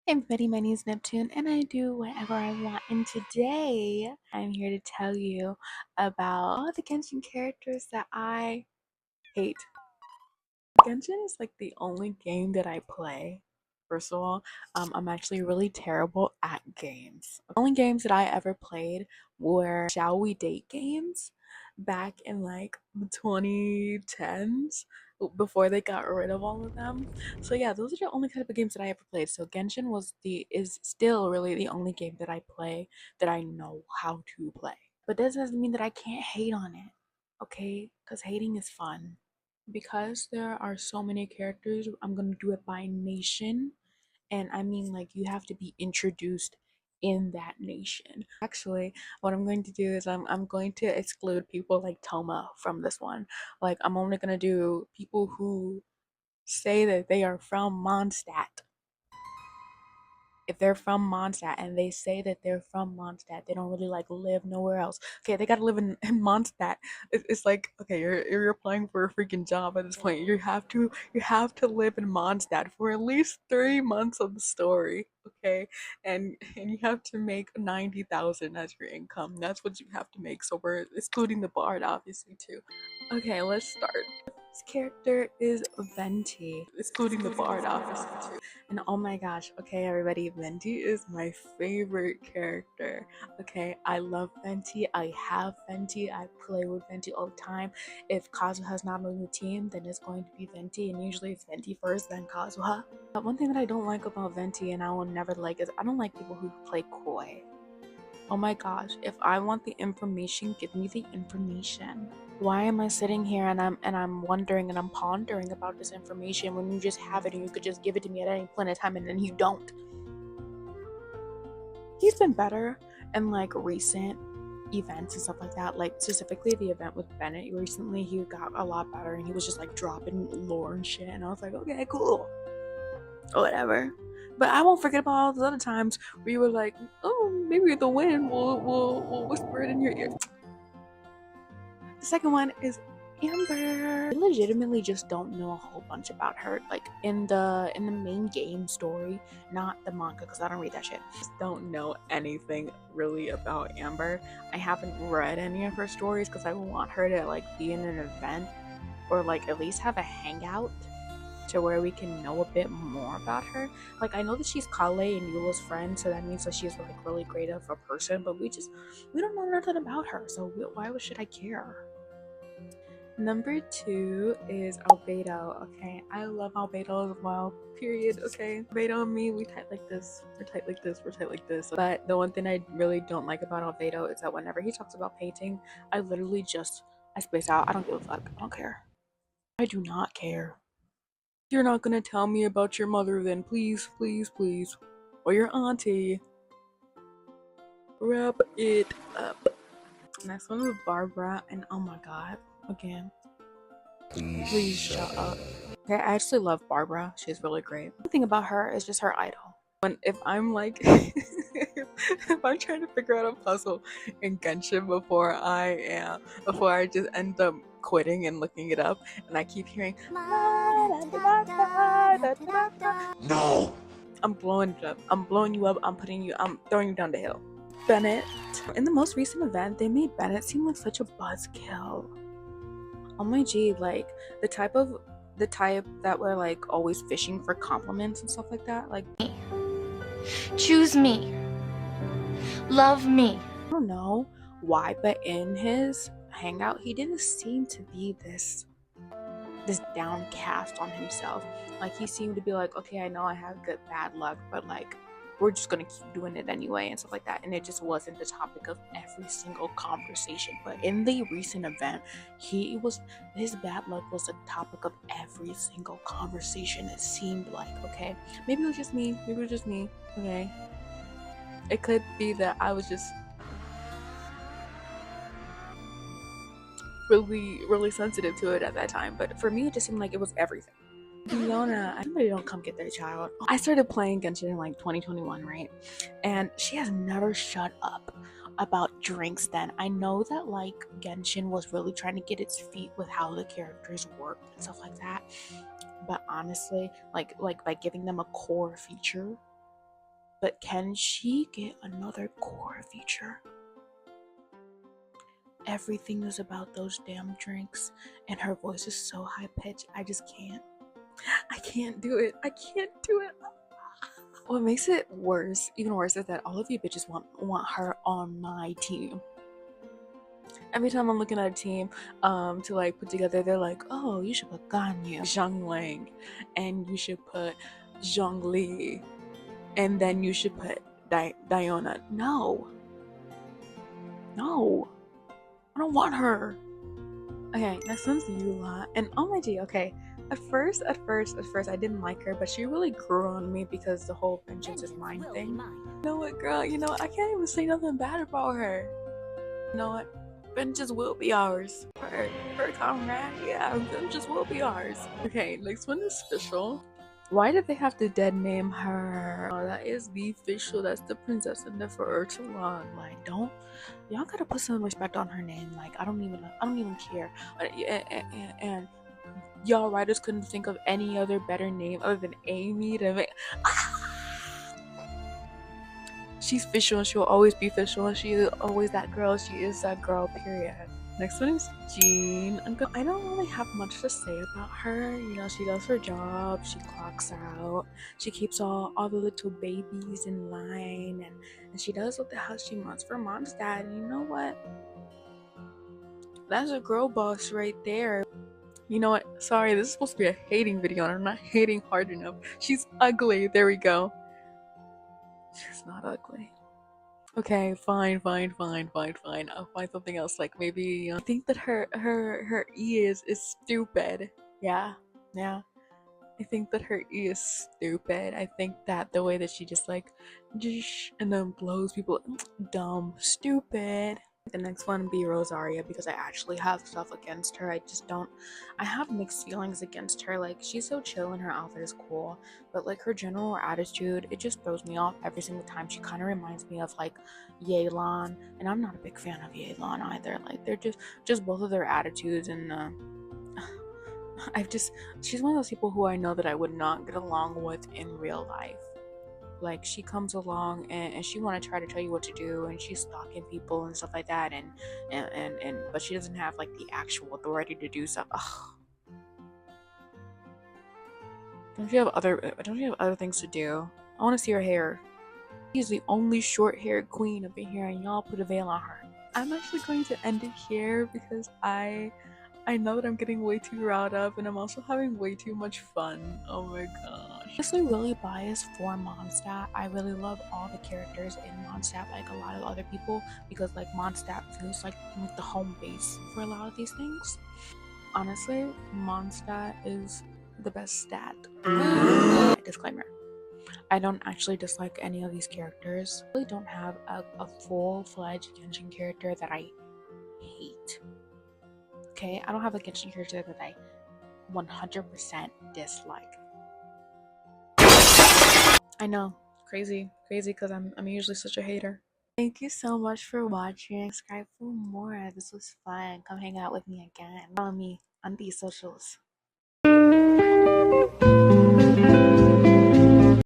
Hey everybody, my name is Neptune and I do whatever I want. And today I'm here to tell you about all the Genshin characters that I hate. Genshin is like the only game that I play. First of all, I'm actually really terrible at games. The only games that I ever played were Shall We Date games back in like the 2010s before they got rid of all of them. So yeah, those are the only kind of games that I ever played. So Genshin is still really the only game that I play that I know how to play. But that doesn't mean that I can't hate on it, okay? Because hating is fun. Because there are so many characters, I'm gonna do it by nation. And I mean, like, you have to be introduced in that nation. Actually, what I'm going to do is I'm going to exclude people like Toma from this one. Like, I'm only gonna do people who say that they are from Mondstadt. If they're from Mondstadt and they say that they're from Mondstadt, they don't really like live nowhere else. Okay, they gotta live in Mondstadt. It's like, okay, you're applying for a freaking job at this point. You have to live in Mondstadt for at least 3 months of the story. Okay, and you have to make 90,000 as your income. That's what you have to make. So we're excluding the bard obviously too. Okay, let's start. This character is Venti, excluding the bard obviously too. And oh my gosh, okay, everybody, Venti is my favorite character. Okay, I love Venti. I have Venti. I play with Venti all the time. If Kazuha's not on the team, then it's going to be Venti, and usually it's Venti first, then Kazuha. But one thing that I don't like about Venti, and I will never like, is I don't like people who play coy. Oh my gosh, if I want the information, give me the information. Why am I sitting here and I'm wondering and I'm pondering about this information when you just have it and you could just give it to me at any point in time and then you don't? He's been better in like recent events and stuff like that. Like specifically the event with Bennett recently, he got a lot better and he was just like dropping lore and shit and I was like, okay, cool. Whatever. But I won't forget about all those other times where you were like, oh, maybe the wind will whisper it in your ear. The second one is Amber. I legitimately just don't know a whole bunch about her. Like in the main game story, not the manga, because I don't read that shit. Just don't know anything really about Amber. I haven't read any of her stories because I want her to like be in an event or like at least have a hangout to where we can know a bit more about her. Like I know that she's Kale and Yula's friend, so that means that she's like really great of a person, but we don't know nothing about her, so why should I care? Number two is Albedo. Okay, I love Albedo as well. Period. Okay, Albedo and me, we tight like this. We're tight like this. We're tight like this. But the one thing I really don't like about Albedo is that whenever he talks about painting, I space out. I don't give a fuck. I don't care. I do not care. You're not gonna tell me about your mother, then please, please, please, or your auntie. Wrap it up. Next one is Barbara, and oh my god, again. Please shut up. Okay, I actually love Barbara. She's really great. The thing about her is just her idol. If I'm like, if I'm trying to figure out a puzzle in Genshin before I just end up quitting and looking it up, and I keep hearing, no, I'm blowing it up. I'm blowing you up. I'm throwing you down the hill. Bennett. In the most recent event, they made Bennett seem like such a buzzkill. Oh my G, like the type that were like always fishing for compliments and stuff like that. Like, choose me, love me. I don't know why, but in his hangout, he didn't seem to be this downcast on himself. Like he seemed to be like, okay, I know I have good bad luck, but like we're just gonna keep doing it anyway and stuff like that. And it just wasn't the topic of every single conversation. But in the recent event, his bad luck was the topic of every single conversation. It seemed like, okay, maybe it was just me. Okay, it could be that I was just really sensitive to it at that time, but for me it just seemed like it was everything. Fiona, somebody don't come get their child. I started playing Genshin in like 2021, right? And she has never shut up about drinks then. I know that like Genshin was really trying to get its feet with how the characters work and stuff like that. But honestly, like by giving them a core feature, But can she get another core feature? Everything is about those damn drinks, and her voice is so high pitched. I just can't. I can't do it. I can't do it. What makes it worse, even worse, is that all of you bitches want her on my team. Every time I'm looking at a team to like put together, they're like, oh, you should put Ganyu, Zhang Wang, and you should put Zhong Li, and then you should put Diona. No, I don't want her. Okay, next one's Yula, and oh my g. Okay, at first, I didn't like her, but she really grew on me because the whole vengeance is mine thing. You know what, girl? You know what? I can't even say nothing bad about her. You know what? Vengeance will be ours. Per comrade, yeah, vengeance will be ours. Okay, next one is Fischl. Why did they have to dead name her? Oh, that is the Fischl. That's the princess in the for too long. Like, don't y'all gotta put some respect on her name. Like, I don't even care. And y'all writers couldn't think of any other better name other than Amy to make. She's Fischl and she'll always be Fischl and she is always that girl. She is that girl, period. Next one is Jean. I don't really have much to say about her. You know, she does her job, she clocks out, she keeps all the little babies in line, and she does what the hell she wants for mom's dad. And you know what? That's a girl boss right there. You know what? Sorry, this is supposed to be a hating video and I'm not hating hard enough. She's ugly. There we go. She's not ugly. Okay, fine. I'll find something else. Like maybe I think that her E is stupid. Yeah. I think that her E is stupid. I think that the way that she just like, and then blows people, dumb, stupid. The next one be Rosaria because I actually have stuff against her. I have mixed feelings against her. Like, she's so chill and her outfit is cool, but like her general attitude, it just throws me off every single time. She kind of reminds me of like Yelan, and I'm not a big fan of Yelan either. Like, they're just both of their attitudes and she's one of those people who I know that I would not get along with in real life. Like, she comes along and she want to try to tell you what to do, and she's stalking people and stuff like that, and but she doesn't have like the actual authority to do stuff. Ugh. Don't you have other things to do? I want to see her hair. She's the only short-haired queen up in here, and y'all put a veil on her. I'm actually going to end it here because I know that I'm getting way too riled up and I'm also having way too much fun. Oh my gosh. I'm honestly really biased for Mondstadt. I really love all the characters in Mondstadt, like a lot of other people, because like Mondstadt feels like the home base for a lot of these things. Honestly, Mondstadt is the best stat. Disclaimer. I don't actually dislike any of these characters. I really don't have a full-fledged Genshin character that I hate. Okay, I don't have a Genshin character that I 100% dislike. I know, crazy, because I'm usually such a hater. Thank you so much for watching. Subscribe for more. This was fun. Come hang out with me again. Follow me on these socials.